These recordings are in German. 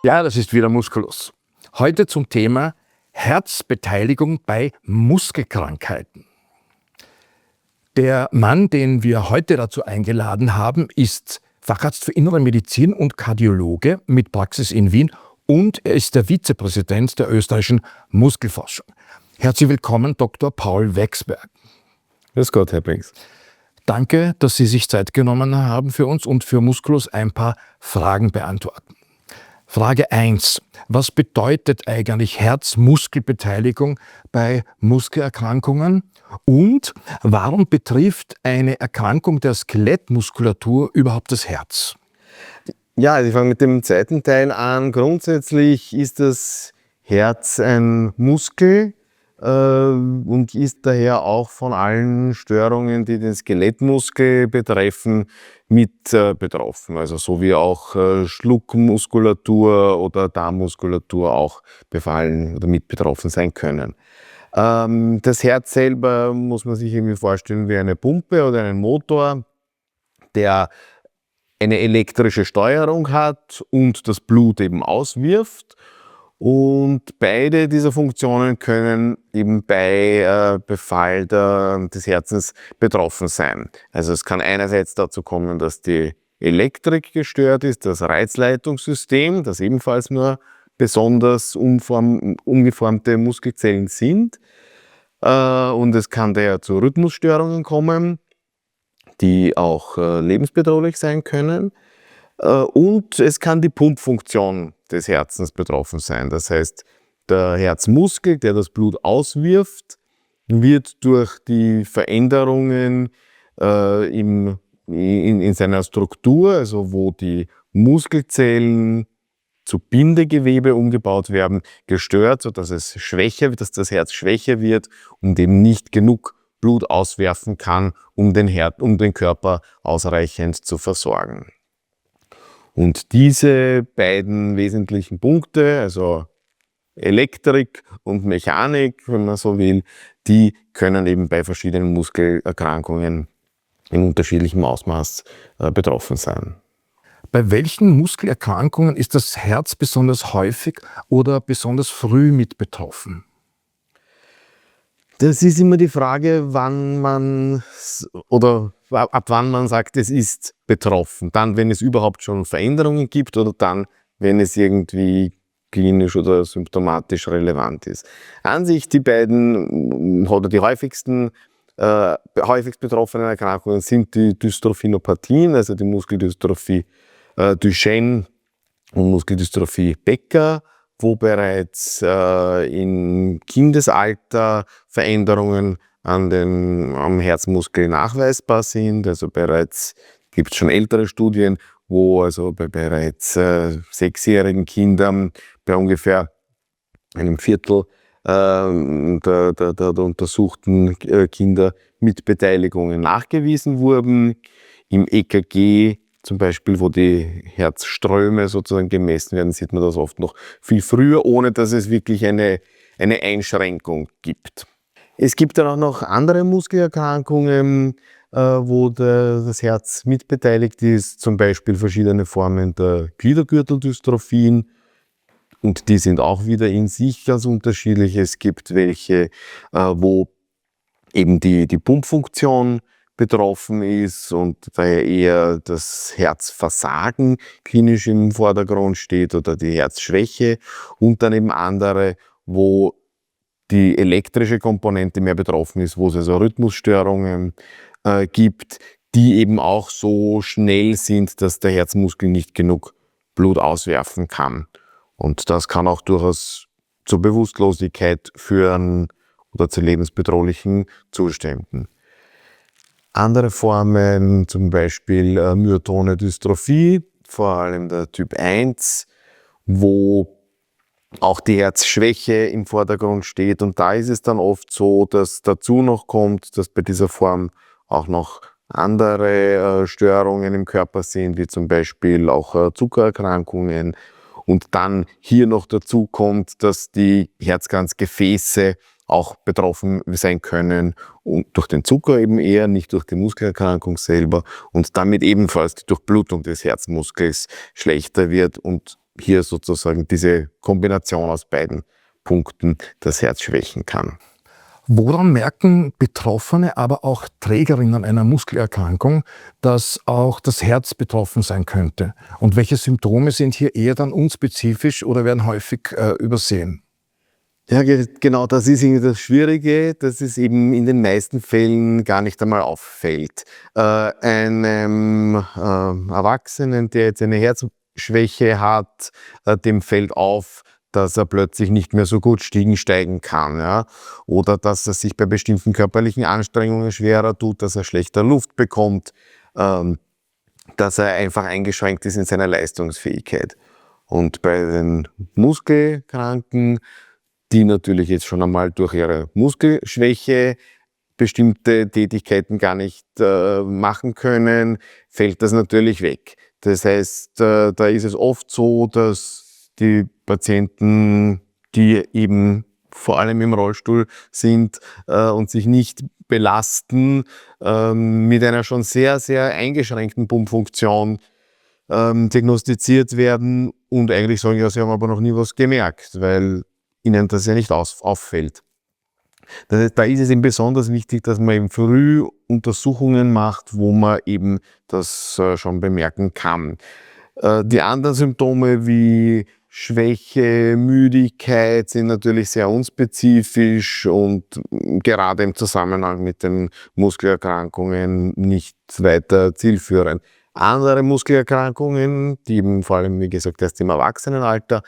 Ja, das ist wieder Musculus. Heute zum Thema Herzbeteiligung bei Muskelkrankheiten. Der Mann, den wir heute dazu eingeladen haben, ist Facharzt für Innere Medizin und Kardiologe mit Praxis in Wien und er ist der Vizepräsident der österreichischen Muskelforschung. Herzlich willkommen, Dr. Paul Wechsberg. Grüß Gott, Herr Brings. Danke, dass Sie sich Zeit genommen haben für uns und für Musculus ein paar Fragen beantworten. Frage 1. Was bedeutet eigentlich Herzmuskelbeteiligung bei Muskelerkrankungen? Und warum betrifft eine Erkrankung der Skelettmuskulatur überhaupt das Herz? Ja, ich fange mit dem zweiten Teil an. Grundsätzlich ist das Herz ein Muskel und ist daher auch von allen Störungen, die den Skelettmuskel betreffen, mit betroffen. Also so wie auch Schluckmuskulatur oder Darmmuskulatur auch befallen oder mit betroffen sein können. Das Herz selber muss man sich irgendwie vorstellen wie eine Pumpe oder einen Motor, der eine elektrische Steuerung hat und das Blut eben auswirft. Und beide dieser Funktionen können eben bei Befall des Herzens betroffen sein. Also es kann einerseits dazu kommen, dass die Elektrik gestört ist, das Reizleitungssystem, das ebenfalls nur besonders umgeformte Muskelzellen sind. Und es kann daher zu Rhythmusstörungen kommen, die auch lebensbedrohlich sein können. Und es kann die Pumpfunktion des Herzens betroffen sein. Das heißt, der Herzmuskel, der das Blut auswirft, wird durch die Veränderungen in seiner Struktur, also wo die Muskelzellen zu Bindegewebe umgebaut werden, gestört, sodass das Herz schwächer wird und eben nicht genug Blut auswerfen kann, um den Körper ausreichend zu versorgen. Und diese beiden wesentlichen Punkte, also Elektrik und Mechanik, wenn man so will, die können eben bei verschiedenen Muskelerkrankungen in unterschiedlichem Ausmaß betroffen sein. Bei welchen Muskelerkrankungen ist das Herz besonders häufig oder besonders früh mit betroffen? Das ist immer die Frage, ab wann man sagt, es ist betroffen. Dann, wenn es überhaupt schon Veränderungen gibt oder dann, wenn es irgendwie klinisch oder symptomatisch relevant ist. An sich die beiden oder die häufigst betroffenen Erkrankungen sind die Dystrophinopathien, also die Muskeldystrophie Duchenne und Muskeldystrophie Becker, wo bereits im Kindesalter Veränderungen am Herzmuskel nachweisbar sind. Also bereits gibt es schon ältere Studien, wo also bei bereits 6-jährigen Kindern bei ungefähr einem Viertel der untersuchten Kinder mit Beteiligungen nachgewiesen wurden. Im EKG zum Beispiel, wo die Herzströme sozusagen gemessen werden, sieht man das oft noch viel früher, ohne dass es wirklich eine Einschränkung gibt. Es gibt dann auch noch andere Muskelerkrankungen, wo das Herz mitbeteiligt ist, zum Beispiel verschiedene Formen der Gliedergürteldystrophien. Und die sind auch wieder in sich ganz unterschiedlich. Es gibt welche, wo eben die Pumpfunktion betroffen ist und daher eher das Herzversagen klinisch im Vordergrund steht oder die Herzschwäche, und dann eben andere, wo die elektrische Komponente mehr betroffen ist, wo es also Rhythmusstörungen gibt, die eben auch so schnell sind, dass der Herzmuskel nicht genug Blut auswerfen kann. Und das kann auch durchaus zur Bewusstlosigkeit führen oder zu lebensbedrohlichen Zuständen. Andere Formen, zum Beispiel myotone Dystrophie, vor allem der Typ 1, wo auch die Herzschwäche im Vordergrund steht. Und da ist es dann oft so, dass dazu noch kommt, dass bei dieser Form auch noch andere Störungen im Körper sind, wie zum Beispiel auch Zuckererkrankungen. Und dann hier noch dazu kommt, dass die Herzkranzgefäße auch betroffen sein können und durch den Zucker eben eher, nicht durch die Muskelerkrankung selber, und damit ebenfalls die Durchblutung des Herzmuskels schlechter wird und hier sozusagen diese Kombination aus beiden Punkten das Herz schwächen kann. Woran merken Betroffene, aber auch Trägerinnen einer Muskelerkrankung, dass auch das Herz betroffen sein könnte? Und welche Symptome sind hier eher dann unspezifisch oder werden häufig übersehen? Ja, genau, das ist irgendwie das Schwierige, dass es eben in den meisten Fällen gar nicht einmal auffällt. Einem Erwachsenen, der jetzt eine Herzschwäche hat, dem fällt auf, dass er plötzlich nicht mehr so gut Stiegen steigen kann, ja? Oder dass er sich bei bestimmten körperlichen Anstrengungen schwerer tut, dass er schlechter Luft bekommt, dass er einfach eingeschränkt ist in seiner Leistungsfähigkeit. Und bei den Muskelkranken, die natürlich jetzt schon einmal durch ihre Muskelschwäche bestimmte Tätigkeiten gar nicht machen können, fällt das natürlich weg. Das heißt, da ist es oft so, dass die Patienten, die eben vor allem im Rollstuhl sind und sich nicht belasten, mit einer schon sehr, sehr eingeschränkten Pumpfunktion diagnostiziert werden und eigentlich sagen, ja, sie haben aber noch nie was gemerkt, weil ihnen das ja nicht auffällt. Das heißt, da ist es eben besonders wichtig, dass man eben früh Untersuchungen macht, wo man eben das schon bemerken kann. Die anderen Symptome wie Schwäche, Müdigkeit sind natürlich sehr unspezifisch und gerade im Zusammenhang mit den Muskelerkrankungen nicht weiter zielführend. Andere Muskelerkrankungen, die eben vor allem, wie gesagt, erst im Erwachsenenalter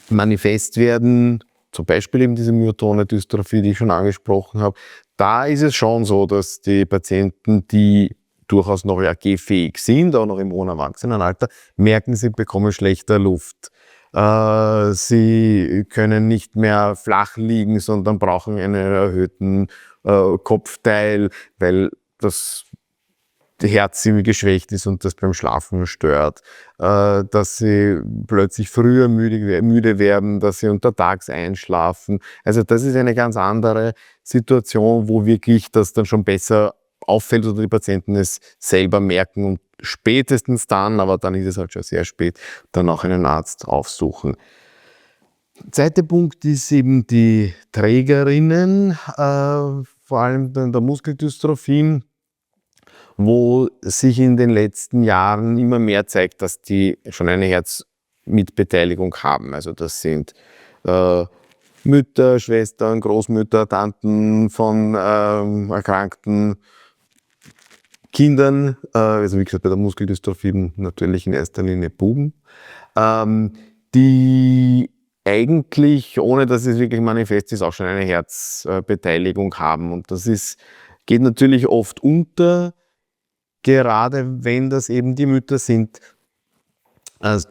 manifest werden, zum Beispiel eben diese myotone Dystrophie, die ich schon angesprochen habe, da ist es schon so, dass die Patienten, die durchaus noch gehfähig sind, auch noch im hohen Erwachsenenalter, merken, sie bekommen schlechter Luft. Sie können nicht mehr flach liegen, sondern brauchen einen erhöhten Kopfteil, weil das Herz irgendwie geschwächt ist und das beim Schlafen stört, dass sie plötzlich früher müde werden, dass sie untertags einschlafen. Also das ist eine ganz andere Situation, wo wirklich das dann schon besser auffällt oder die Patienten es selber merken und spätestens dann, aber dann ist es halt schon sehr spät, dann auch einen Arzt aufsuchen. Der zweite Punkt ist eben die Trägerinnen, vor allem der Muskeldystrophien, wo sich in den letzten Jahren immer mehr zeigt, dass die schon eine Herzmitbeteiligung haben. Also das sind Mütter, Schwestern, Großmütter, Tanten von erkrankten Kindern, also wie gesagt bei der Muskeldystrophie natürlich in erster Linie Buben, die eigentlich, ohne dass es wirklich manifest ist, auch schon eine Herzbeteiligung haben. Und das geht natürlich oft unter, gerade wenn das eben die Mütter sind,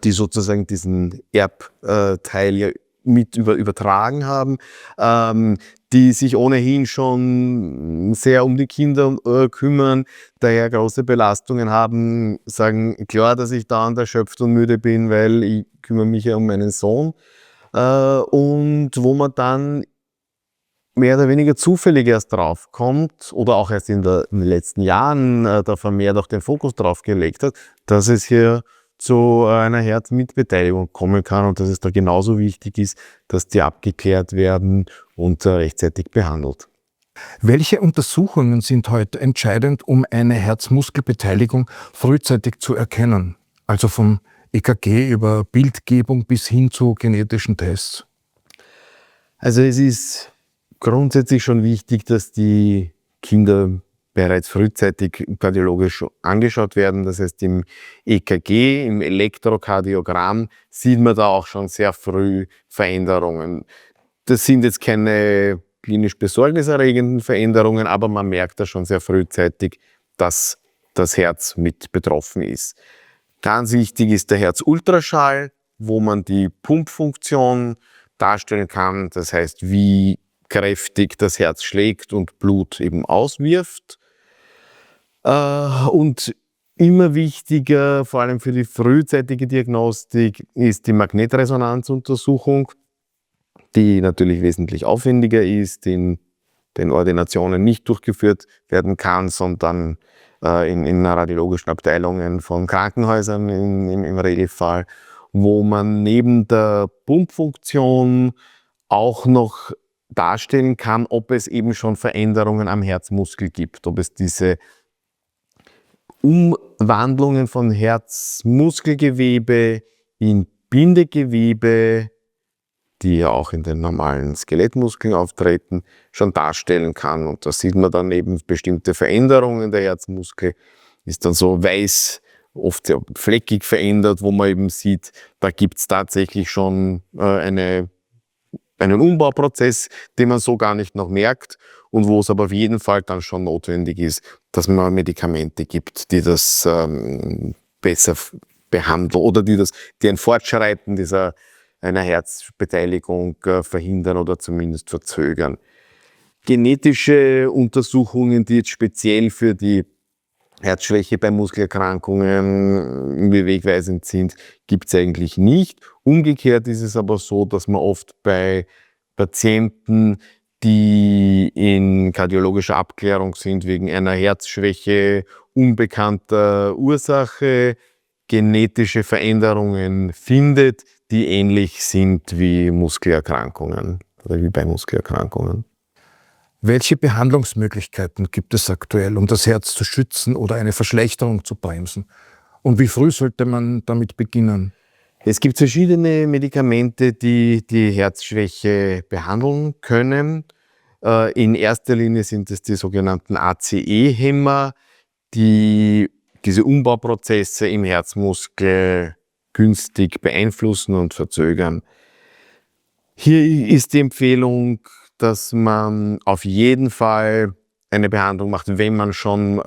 die sozusagen diesen Erbteil ja mit übertragen haben, die sich ohnehin schon sehr um die Kinder kümmern, daher große Belastungen haben, sagen, klar, dass ich dauernd erschöpft und müde bin, weil ich kümmere mich ja um meinen Sohn. Und wo man dann mehr oder weniger zufällig erst drauf kommt oder auch erst in den letzten Jahren da vermehrt auch den Fokus drauf gelegt hat, dass es hier zu einer Herzmitbeteiligung kommen kann und dass es da genauso wichtig ist, dass die abgeklärt werden und rechtzeitig behandelt. Welche Untersuchungen sind heute entscheidend, um eine Herzmuskelbeteiligung frühzeitig zu erkennen? Also vom EKG über Bildgebung bis hin zu genetischen Tests. Also es ist grundsätzlich schon wichtig, dass die Kinder bereits frühzeitig kardiologisch angeschaut werden. Das heißt, im EKG, im Elektrokardiogramm, sieht man da auch schon sehr früh Veränderungen. Das sind jetzt keine klinisch besorgniserregenden Veränderungen, aber man merkt da schon sehr frühzeitig, dass das Herz mit betroffen ist. Ganz wichtig ist der Herzultraschall, wo man die Pumpfunktion darstellen kann. Das heißt, wie kräftig das Herz schlägt und Blut eben auswirft. Und immer wichtiger, vor allem für die frühzeitige Diagnostik, ist die Magnetresonanzuntersuchung, die natürlich wesentlich aufwendiger ist, in den Ordinationen nicht durchgeführt werden kann, sondern in radiologischen Abteilungen von Krankenhäusern im Regelfall, wo man neben der Pumpfunktion auch noch darstellen kann, ob es eben schon Veränderungen am Herzmuskel gibt, ob es diese Umwandlungen von Herzmuskelgewebe in Bindegewebe, die ja auch in den normalen Skelettmuskeln auftreten, schon darstellen kann. Und da sieht man dann eben bestimmte Veränderungen der Herzmuskel, ist dann so weiß, oft sehr fleckig verändert, wo man eben sieht, da gibt es tatsächlich schon einen Umbauprozess, den man so gar nicht noch merkt und wo es aber auf jeden Fall dann schon notwendig ist, dass man Medikamente gibt, die das besser behandeln oder die ein Fortschreiten einer Herzbeteiligung verhindern oder zumindest verzögern. Genetische Untersuchungen, die jetzt speziell für die Herzschwäche bei Muskelerkrankungen wegweisend sind, gibt es eigentlich nicht. Umgekehrt ist es aber so, dass man oft bei Patienten, die in kardiologischer Abklärung sind wegen einer Herzschwäche unbekannter Ursache, genetische Veränderungen findet, die ähnlich sind wie Muskelerkrankungen oder wie bei Muskelerkrankungen. Welche Behandlungsmöglichkeiten gibt es aktuell, um das Herz zu schützen oder eine Verschlechterung zu bremsen? Und wie früh sollte man damit beginnen? Es gibt verschiedene Medikamente, die die Herzschwäche behandeln können. In erster Linie sind es die sogenannten ACE-Hämmer, die diese Umbauprozesse im Herzmuskel günstig beeinflussen und verzögern. Hier ist die Empfehlung, dass man auf jeden Fall eine Behandlung macht, wenn man schon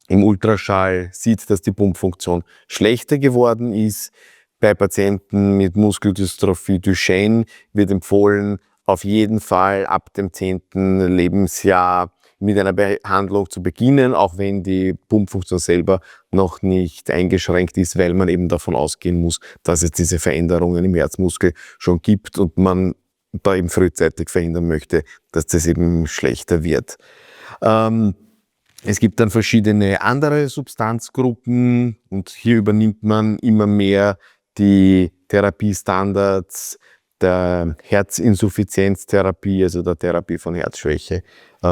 im Ultraschall sieht, dass die Pumpfunktion schlechter geworden ist. Bei Patienten mit Muskeldystrophie Duchenne wird empfohlen, auf jeden Fall ab dem 10. Lebensjahr mit einer Behandlung zu beginnen, auch wenn die Pumpfunktion selber noch nicht eingeschränkt ist, weil man eben davon ausgehen muss, dass es diese Veränderungen im Herzmuskel schon gibt und man da eben frühzeitig verhindern möchte, dass das eben schlechter wird. Es gibt dann verschiedene andere Substanzgruppen und hier übernimmt man immer mehr die Therapiestandards der Herzinsuffizienztherapie, also der Therapie von Herzschwäche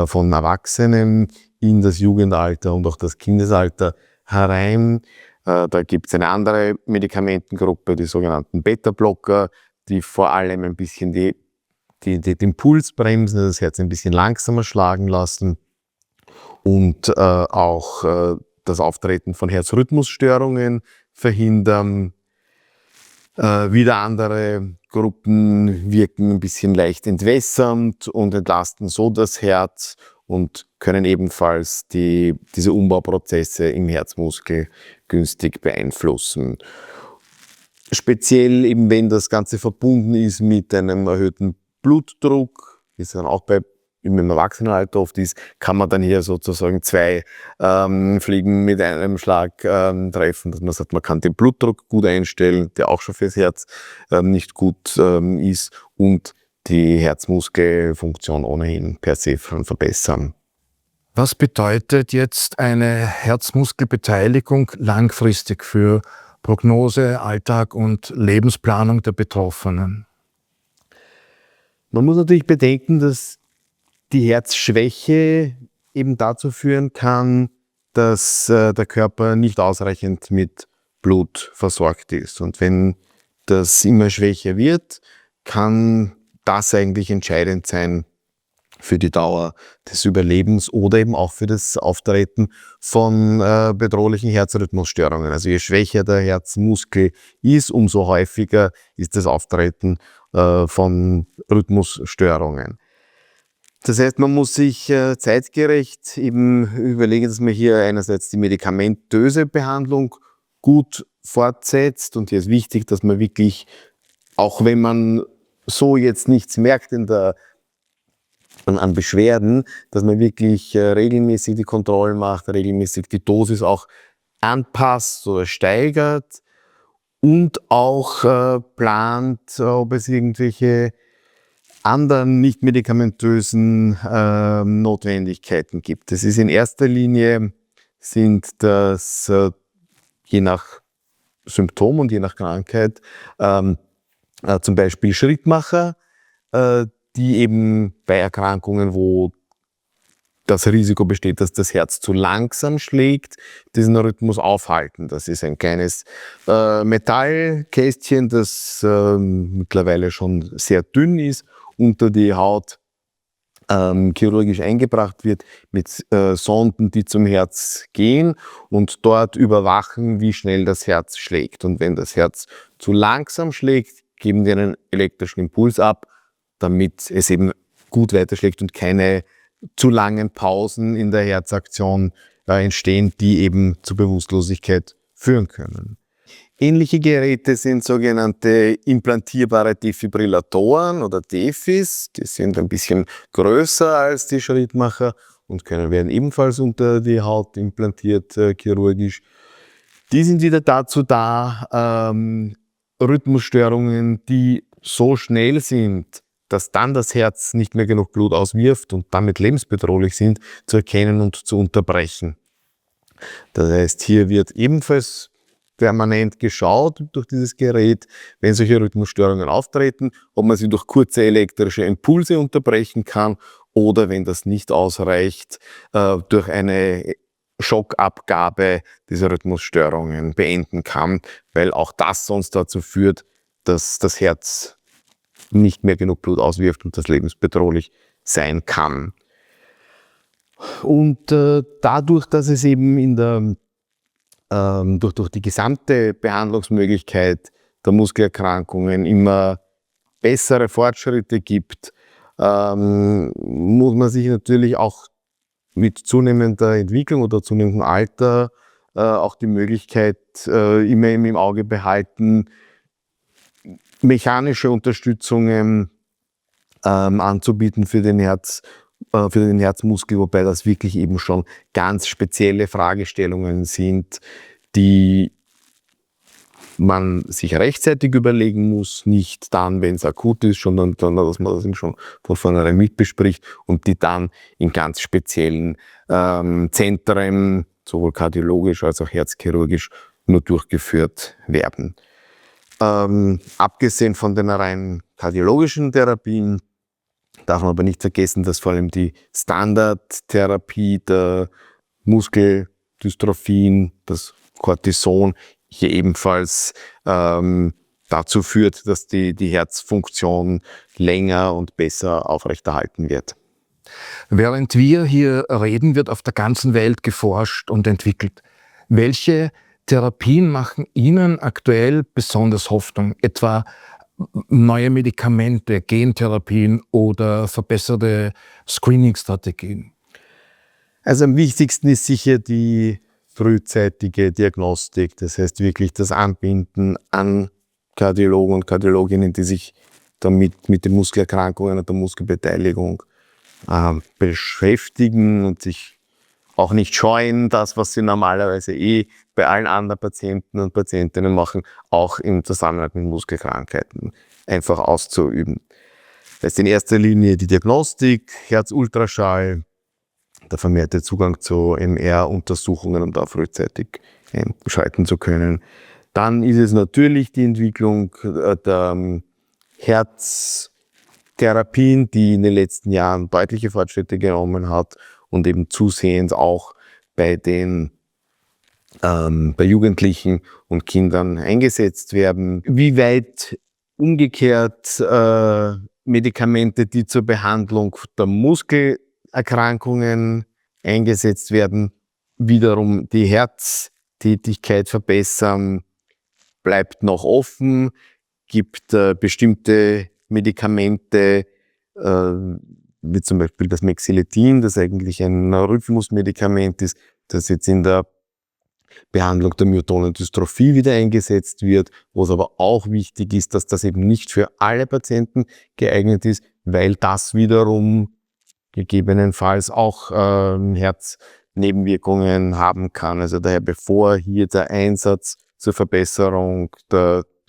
von Erwachsenen in das Jugendalter und auch das Kindesalter herein. Da gibt es eine andere Medikamentengruppe, die sogenannten Beta-Blocker, die vor allem ein bisschen den Puls bremsen, das Herz ein bisschen langsamer schlagen lassen und auch das Auftreten von Herzrhythmusstörungen verhindern. Wieder andere Gruppen wirken ein bisschen leicht entwässernd und entlasten so das Herz und können ebenfalls diese Umbauprozesse im Herzmuskel günstig beeinflussen. Speziell eben, wenn das Ganze verbunden ist mit einem erhöhten Blutdruck, wie es dann auch im Erwachsenenalter oft ist, kann man dann hier sozusagen zwei Fliegen mit einem Schlag treffen, dass man sagt, man kann den Blutdruck gut einstellen, der auch schon fürs Herz nicht gut ist und die Herzmuskelfunktion ohnehin per se verbessern. Was bedeutet jetzt eine Herzmuskelbeteiligung langfristig für Prognose, Alltag und Lebensplanung der Betroffenen? Man muss natürlich bedenken, dass die Herzschwäche eben dazu führen kann, dass der Körper nicht ausreichend mit Blut versorgt ist. Und wenn das immer schwächer wird, kann das eigentlich entscheidend sein für die Dauer des Überlebens oder eben auch für das Auftreten von bedrohlichen Herzrhythmusstörungen. Also je schwächer der Herzmuskel ist, umso häufiger ist das Auftreten von Rhythmusstörungen. Das heißt, man muss sich zeitgerecht eben überlegen, dass man hier einerseits die medikamentöse Behandlung gut fortsetzt. Und hier ist wichtig, dass man wirklich, auch wenn man so jetzt nichts merkt an Beschwerden, dass man wirklich regelmäßig die Kontrollen macht, regelmäßig die Dosis auch anpasst oder steigert und auch plant, ob es irgendwelche anderen nicht medikamentösen Notwendigkeiten gibt. Es ist in erster Linie sind, dass je nach Symptom und je nach Krankheit zum Beispiel Schrittmacher, die eben bei Erkrankungen, wo das Risiko besteht, dass das Herz zu langsam schlägt, diesen Rhythmus aufhalten. Das ist ein kleines Metallkästchen, das mittlerweile schon sehr dünn ist, unter die Haut chirurgisch eingebracht wird, mit Sonden, die zum Herz gehen und dort überwachen, wie schnell das Herz schlägt. Und wenn das Herz zu langsam schlägt, geben die einen elektrischen Impuls ab, damit es eben gut weiterschlägt und keine zu langen Pausen in der Herzaktion entstehen, die eben zu Bewusstlosigkeit führen können. Ähnliche Geräte sind sogenannte implantierbare Defibrillatoren oder Defis. Die sind ein bisschen größer als die Schrittmacher und werden ebenfalls unter die Haut implantiert, chirurgisch. Die sind wieder dazu da, Rhythmusstörungen, die so schnell sind, dass dann das Herz nicht mehr genug Blut auswirft und damit lebensbedrohlich sind, zu erkennen und zu unterbrechen. Das heißt, hier wird ebenfalls permanent geschaut durch dieses Gerät, wenn solche Rhythmusstörungen auftreten, ob man sie durch kurze elektrische Impulse unterbrechen kann oder, wenn das nicht ausreicht, durch eine Schockabgabe diese Rhythmusstörungen beenden kann, weil auch das sonst dazu führt, dass das Herz nicht mehr genug Blut auswirft und das lebensbedrohlich sein kann. Und dadurch, dass es eben durch die gesamte Behandlungsmöglichkeit der Muskelerkrankungen immer bessere Fortschritte gibt, muss man sich natürlich auch mit zunehmender Entwicklung oder zunehmendem Alter auch die Möglichkeit immer im Auge behalten, mechanische Unterstützungen anzubieten für den Herzmuskel, wobei das wirklich eben schon ganz spezielle Fragestellungen sind, die man sich rechtzeitig überlegen muss, nicht dann, wenn es akut ist, sondern dann, dass man das eben schon von vornherein mitbespricht und die dann in ganz speziellen Zentren, sowohl kardiologisch als auch herzchirurgisch, nur durchgeführt werden. Abgesehen von den rein kardiologischen Therapien darf man aber nicht vergessen, dass vor allem die Standardtherapie der Muskeldystrophien, das Cortison, hier ebenfalls dazu führt, dass die Herzfunktion länger und besser aufrechterhalten wird. Während wir hier reden, wird auf der ganzen Welt geforscht und entwickelt. Welche Therapien machen Ihnen aktuell besonders Hoffnung? Etwa neue Medikamente, Gentherapien oder verbesserte Screening-Strategien? Also am wichtigsten ist sicher die frühzeitige Diagnostik, das heißt wirklich das Anbinden an Kardiologen und Kardiologinnen, die sich damit mit den Muskelerkrankungen und der Muskelbeteiligung beschäftigen und sich auch nicht scheuen, das, was sie normalerweise bei allen anderen Patienten und Patientinnen machen, auch im Zusammenhang mit Muskelkrankheiten einfach auszuüben. Das ist in erster Linie die Diagnostik, Herzultraschall, der vermehrte Zugang zu MR-Untersuchungen, um da frühzeitig einschreiten zu können. Dann ist es natürlich die Entwicklung der Herztherapien, die in den letzten Jahren deutliche Fortschritte genommen hat und eben zusehends auch bei Jugendlichen und Kindern eingesetzt werden. Wie weit umgekehrt Medikamente, die zur Behandlung der Muskelerkrankungen eingesetzt werden, wiederum die Herztätigkeit verbessern, bleibt noch offen. Gibt bestimmte Medikamente, wie zum Beispiel das Mexiletin, das eigentlich ein Rhythmusmedikament ist, das jetzt in der Behandlung der myotonen Dystrophie wieder eingesetzt wird, wo es aber auch wichtig ist, dass das eben nicht für alle Patienten geeignet ist, weil das wiederum gegebenenfalls auch Herznebenwirkungen haben kann. Also daher, bevor hier der Einsatz zur Verbesserung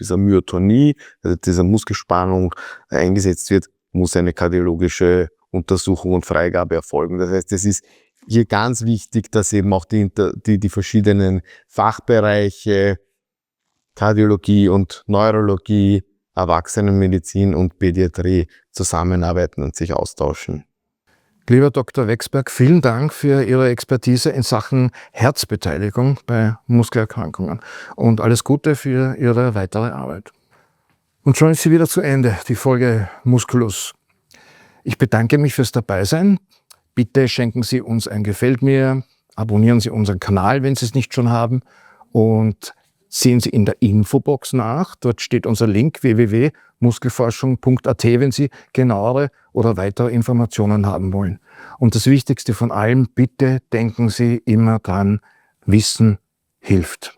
dieser Myotonie, also dieser Muskelspannung eingesetzt wird, muss eine kardiologische Untersuchung und Freigabe erfolgen. Das heißt, es ist hier ganz wichtig, dass eben auch die verschiedenen Fachbereiche, Kardiologie und Neurologie, Erwachsenenmedizin und Pädiatrie zusammenarbeiten und sich austauschen. Lieber Dr. Wexberg, vielen Dank für Ihre Expertise in Sachen Herzbeteiligung bei Muskelerkrankungen und alles Gute für Ihre weitere Arbeit. Und schon ist sie wieder zu Ende, die Folge Musculus. Ich bedanke mich fürs Dabeisein. Bitte schenken Sie uns ein Gefällt mir, abonnieren Sie unseren Kanal, wenn Sie es nicht schon haben, und sehen Sie in der Infobox nach. Dort steht unser Link www.muskelforschung.at, wenn Sie genauere oder weitere Informationen haben wollen. Und das Wichtigste von allem, bitte denken Sie immer dran, Wissen hilft.